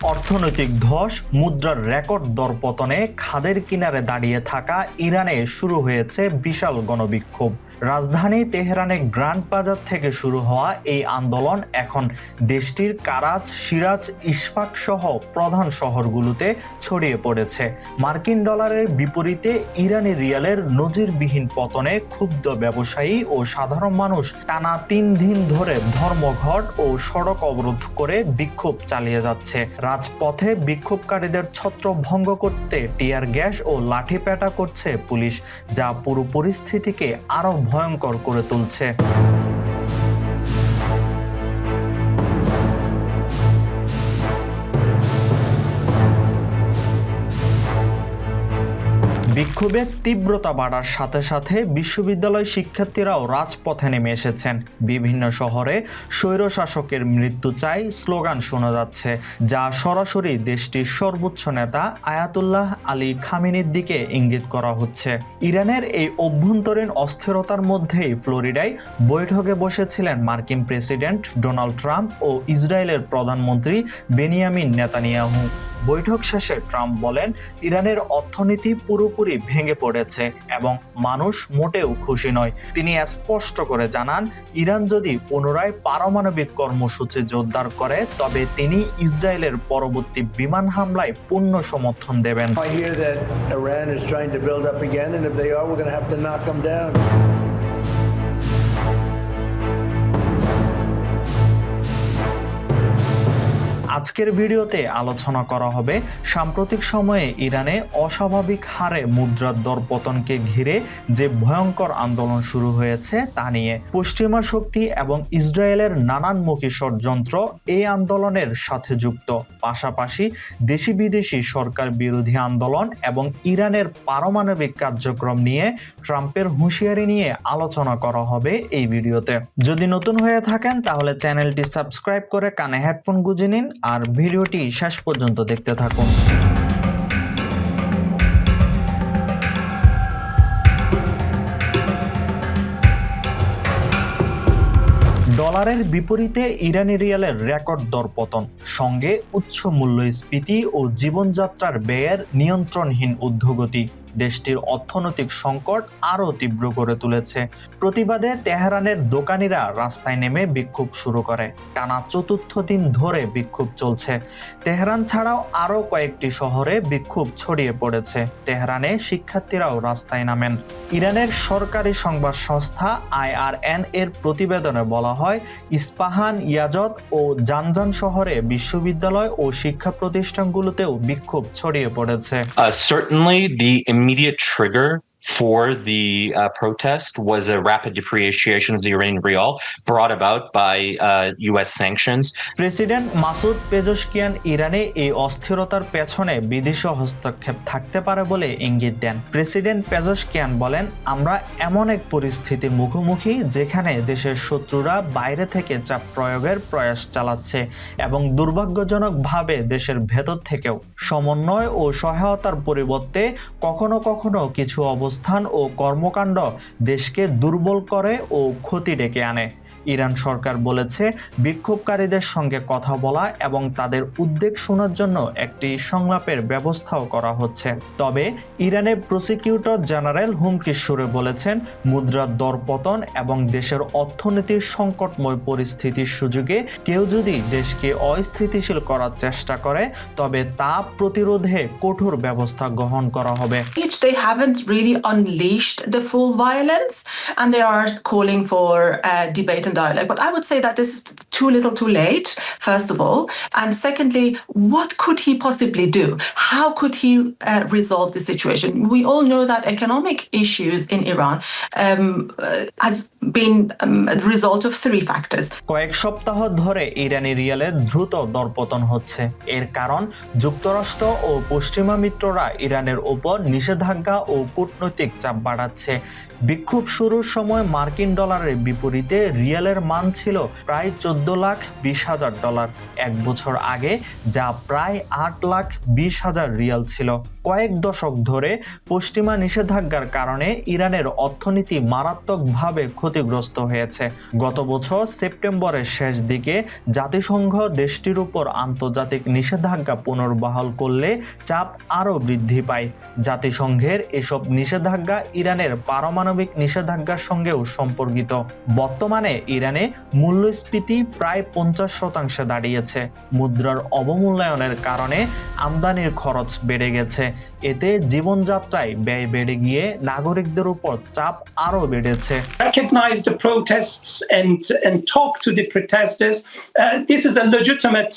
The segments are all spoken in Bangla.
অর্থনৈতিক ধস, মুদ্রার রেকর্ড দরপতনে খাদের কিনারে দাঁড়িয়ে থাকা ইরানে শুরু হয়েছে বিশাল গণবিক্ষোভ। রাজধানী তেহরানে গ্র্যান্ড বাজার থেকে শুরু হওয়া এই আন্দোলন এখন দেশটির কারাচ, সিরাজ, ইশফাক সহ প্রধান শহরগুলোতে ছড়িয়ে পড়েছে। মার্কিন ডলারের বিপরীতে ইরানি রিয়ালের নজিরবিহীন পতনে ক্ষুব্ধ ব্যবসায়ী ও সাধারণ মানুষ টানা ৩ দিন ধরে ধর্মঘট ও সড়ক অবরোধ করে বিক্ষোভ চালিয়ে যাচ্ছে। রাজপথে বিক্ষোভকারীদের ছত্রভঙ্গ করতে টিয়ার গ্যাস ও লাঠিপেটা করছে পুলিশ, যা পুরো পরিস্থিতিকে আরো ভয়ঙ্কর করে তুলছে। বিক্ষোভের তীব্রতা বাড়ার সাথে সাথে বিশ্ববিদ্যালয় শিক্ষার্থীরাও রাজপথে নেমে এসেছেন। বিভিন্ন শহরে স্বৈরশাসকের মৃত্যু চাই স্লোগান শোনা যাচ্ছে, যা সরাসরি দেশটির সর্বোচ্চ নেতা আয়াতুল্লাহ আলী খামেনির দিকে ইঙ্গিত করা হচ্ছে। ইরানের এই অভ্যন্তরীণ অস্থিরতার মধ্যেই ফ্লোরিডায় বৈঠকে বসেছিলেন মার্কিন প্রেসিডেন্ট ডোনাল্ড ট্রাম্প ও ইসরায়েলের প্রধানমন্ত্রী বেনিয়ামিন নেতানিয়াহু। বৈঠক শেষে ট্রাম্প বলেন, ইরানের অর্থনীতি পুরোপুরি ভেঙে পড়েছে এবং মানুষ মোটেও খুশি নয়। তিনি স্পষ্ট করে জানান, ইরান যদি পুনরায় পারমাণবিক কর্মসূচি জোরদার করে তবে তিনি ইসরায়েলের পরবর্তী বিমান হামলায় পূর্ণ সমর্থন দেবেন। আজকের ভিডিওতে আলোচনা করা হবে সাম্প্রতিক সময়ে ইরানে অস্বাভাবিক হারে মুদ্রার দরপতনকে ঘিরে যে ভয়ঙ্কর আন্দোলন শুরু হয়েছে তা নিয়ে। পশ্চিমা শক্তি এবং ইসরায়েলের নানানমুখী ষড়যন্ত্র এই আন্দোলনের সাথে যুক্ত। পাশাপাশি দেশি বিদেশি সরকার বিরোধী আন্দোলন এবং ইরানের পারমাণবিক কার্যক্রম নিয়ে ট্রাম্পের হুঁশিয়ারি নিয়ে আলোচনা করা হবে এই ভিডিওতে। যদি নতুন হয়ে থাকেন তাহলে চ্যানেলটি সাবস্ক্রাইব করে কানে হেডফোন গুঁজে নিন আর ভিডিওটি শেষ পর্যন্ত দেখতে থাকুন। ডলারের বিপরীতে ইরানি রিয়ালের রেকর্ড দরপতন, সঙ্গে উচ্চ মূল্যস্ফীতি ও জীবনযাত্রার ব্যয়ের নিয়ন্ত্রণহীন ঊর্ধ্বগতি দেশটির অর্থনৈতিক সংকট আরও তীব্র করে তুলেছে। প্রতিবাদে তেহরানের দোকানিরা রাস্তায় নেমে বিক্ষোভ শুরু করে। টানা ৪র্থ দিন ধরে বিক্ষোভ চলছে। তেহরান ছাড়াও আরও কয়েকটি শহরে বিক্ষোভ ছড়িয়ে পড়েছে। তেহরানে শিক্ষার্থীরাও রাস্তায় নামেন। ইরানের সরকারি সংবাদ সংস্থা IRN এর প্রতিবেদনে বলা হয়, ইস্পাহান, ইয়াজদ ও জানজান শহরে বিশ্ববিদ্যালয় ও শিক্ষা প্রতিষ্ঠানগুলোতেও বিক্ষোভ ছড়িয়ে পড়েছে। Certainly the immediate trigger for the protest was a rapid depreciation of the Iranian rial brought about by US sanctions. President Masoud Pezeshkian ইরানে এই অস্থিরতার পেছনে বিদেশি হস্তক্ষেপ থাকতে পারে বলে ইঙ্গিত দেন। প্রেসিডেন্ট পেজেশকিয়ান বলেন, আমরা এমন এক পরিস্থিতির মুখোমুখি যেখানে দেশের শত্রুরা বাইরে থেকে চাপ প্রয়োগের প্রয়াস চালাচ্ছে এবং দুর্ভাগ্যজনকভাবে দেশের ভেতর থেকেও। সমন্বয় ও সহায়তার পরিবর্তে কখনো কখনো কিছু অবস্থান ও কর্মকাণ্ড দেশকে দুর্বল করে ও ক্ষতি ডেকে আনে। ইরান সরকার বলেছে, বিক্ষোভকারীদের সঙ্গে কথা বলা এবং তাদের উদ্বেগ শোনার জন্য একটি সংলাপের ব্যবস্থাও করা হচ্ছে। তবে ইরানের প্রসিকিউটর জেনারেল হুমকির সুরে বলেছেন, মুদ্রার দরপতন এবং দেশের অর্থনীতির সংকটময় পরিস্থিতির সুযোগে কেউ যদি দেশকে অস্থিতিশীল করার চেষ্টা করে তবে তা প্রতিরোধে কঠোর ব্যবস্থা গ্রহণ করা হবে। They haven't really unleashed the full violence and they are calling for debate and dialogue. But I would say that this is too little too late, first of all. And secondly, what could he possibly do? How could he resolve the situation? We all know that economic issues in Iran has been the result of 3 factors. কয়েক সপ্তাহ ধরে ইরানি রিয়ালের দ্রুত দরপতন হচ্ছে। এর কারণ যুক্তরাষ্ট্র ও পশ্চিমা মিত্ররা ইরানের উপর নিষেধাজ্ঞা ও কূটনৈতিক চাপ বাড়াচ্ছে। বিক্ষোভ শুরুর সময় মার্কিন ডলারের বিপরীতে রিয়ালের মান ছিল প্রায় $14,20,000 এক বছর আগে, যা প্রায় $8,20,000 রিয়াল ছিল। কয়েক দশক ধরে পশ্চিমা নিষেধাজ্ঞার কারণে ইরানের অর্থনীতি মারাত্মকভাবে ক্ষতিগ্রস্ত হয়েছে। গত বছর সেপ্টেম্বরের শেষ দিকে জাতিসংঘ দেশটির উপর আন্তর্জাতিক নিষেধাজ্ঞা পুনর্বহাল করলে চাপ আরও বৃদ্ধি পায়। জাতিসংঘের এসব নিষেধাজ্ঞা ইরানের পারমাণবিক নিষেধাজ্ঞার সঙ্গেও সম্পর্কিত। বর্তমানে ইরানে মূল্যস্ফীতি প্রায় 50% দাঁড়িয়েছে। মুদ্রার অবমূল্যায়নের কারণে আমদানির খরচ বেড়ে গেছে। এতে জীবনযাত্রায় ব্যয় বেড়ে গিয়ে নাগরিকদের উপর চাপ আরও বেড়েছে। Recognize the protests and talk to the protesters. This is a legitimate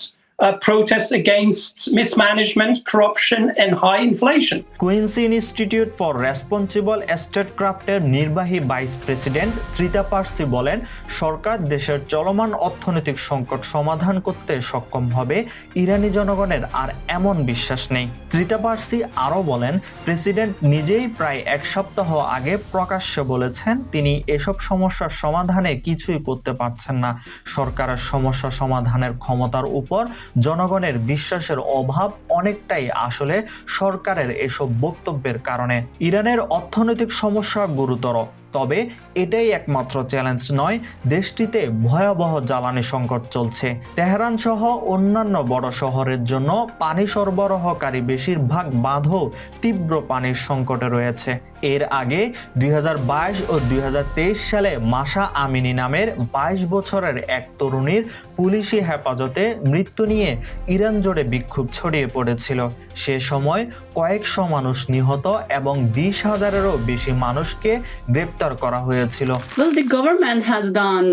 protest against mismanagement, corruption, and high inflation. Quincy Institute for responsible স্টেটক্রাফটের নির্বাহী ভাইস প্রেসিডেন্ট ত্রিতা পার্সি বলেন, সরকার দেশের চলমান অর্থনৈতিক সংকট সমাধান করতে সক্ষম হবে, ইরানি জনগণের আর এমন বিশ্বাস নেই। ত্রিতা পার্সি আরও বলেন, প্রেসিডেন্ট নিজেই প্রায় এক সপ্তাহ আগে প্রকাশ্যে বলেছেন তিনি এসব সমস্যার সমাধানে কিছুই করতে পারছেন না। সরকারের সমস্যা সমাধানের ক্ষমতার উপর জনগণের বিশ্বাসের অভাব অনেকটাই আসলে সরকারের এসব বক্তব্যের কারণে। ইরানের অর্থনৈতিক সমস্যা গুরুতর, তবে এটাই একমাত্র চ্যালেঞ্জ নয়। দেশটিতে ভয়াবহ জ্বালানি সংকট চলছে। তেহরান সহ অন্যান্য বড় শহরের জন্য পানি সরবরাহকারী বেশিরভাগ বাঁধও তীব্র পানির সংকটে রয়েছে। এর আগে 2022 ও 2023 সালে মাসা আমিনি নামের 22 বছরের এক তরুণীর পুলিশি হেফাজতে মৃত্যু নিয়ে ইরান জুড়ে বিক্ষোভ ছড়িয়ে পড়েছিল। সে সময় কয়েকশো মানুষ নিহত এবং 20,000-এরও বেশি মানুষকে গ্রেপ্তার করা হয়েছিল। Well, the government has done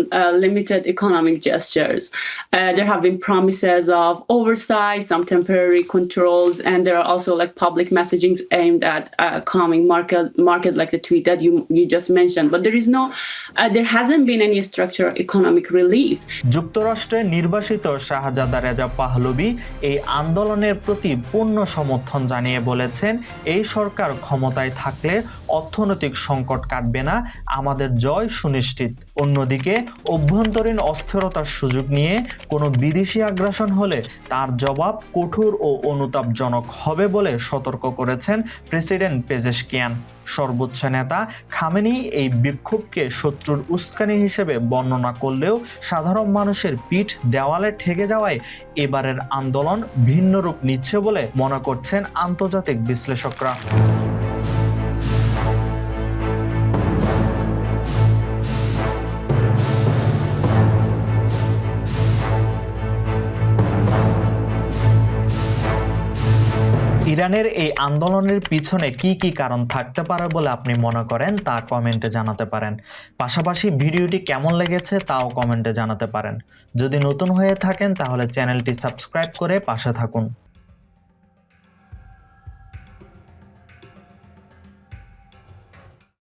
limited economic gestures. There have been promises of oversight, some temporary controls, and there are also like public messagings aimed at calming market like the tweet that you just mentioned. But there hasn't been any structural economic reliefs. যুক্তরাষ্ট্রে নির্বাসিত শাহজাদা রেজা পাহলভি এই আন্দোলনের প্রতি পূর্ণ সমর্থন জানিয়ে বলেছেন, এই সরকার ক্ষমতায় থাকলে অর্থনৈতিক সংকট কাটবে না, আমাদের জয় সুনিশ্চিত। অন্যদিকে অভ্যন্তরীণ অস্থিরতার সুযোগ নিয়ে কোনো বিদেশি আগ্রাসন হলে তার জবাব কঠোর ও অনুতাপজনক হবে বলে সতর্ক করেছেন প্রেসিডেন্ট পেজেশকিয়ান। সর্বোচ্চ নেতা খামেনি এই বিক্ষোভকে শত্রুর উস্কানি হিসেবে বর্ণনা করলেও সাধারণ মানুষের পিঠ দেওয়ালে ঠেকে যাওয়ায় এবারের আন্দোলন ভিন্ন রূপ নিচ্ছে বলে মনে করছেন আন্তর্জাতিক বিশ্লেষকরা। ইরানের এই আন্দোলনের পিছনে কি কি কারণ থাকতে পারে বলে আপনি মনে করেন তা কমেন্টে জানাতে পারেন। পাশাপাশি ভিডিওটি কেমন লেগেছে তাও কমেন্টে জানাতে পারেন। যদি নতুন হয়ে থাকেন তাহলে চ্যানেলটি সাবস্ক্রাইব করে পাশে থাকুন।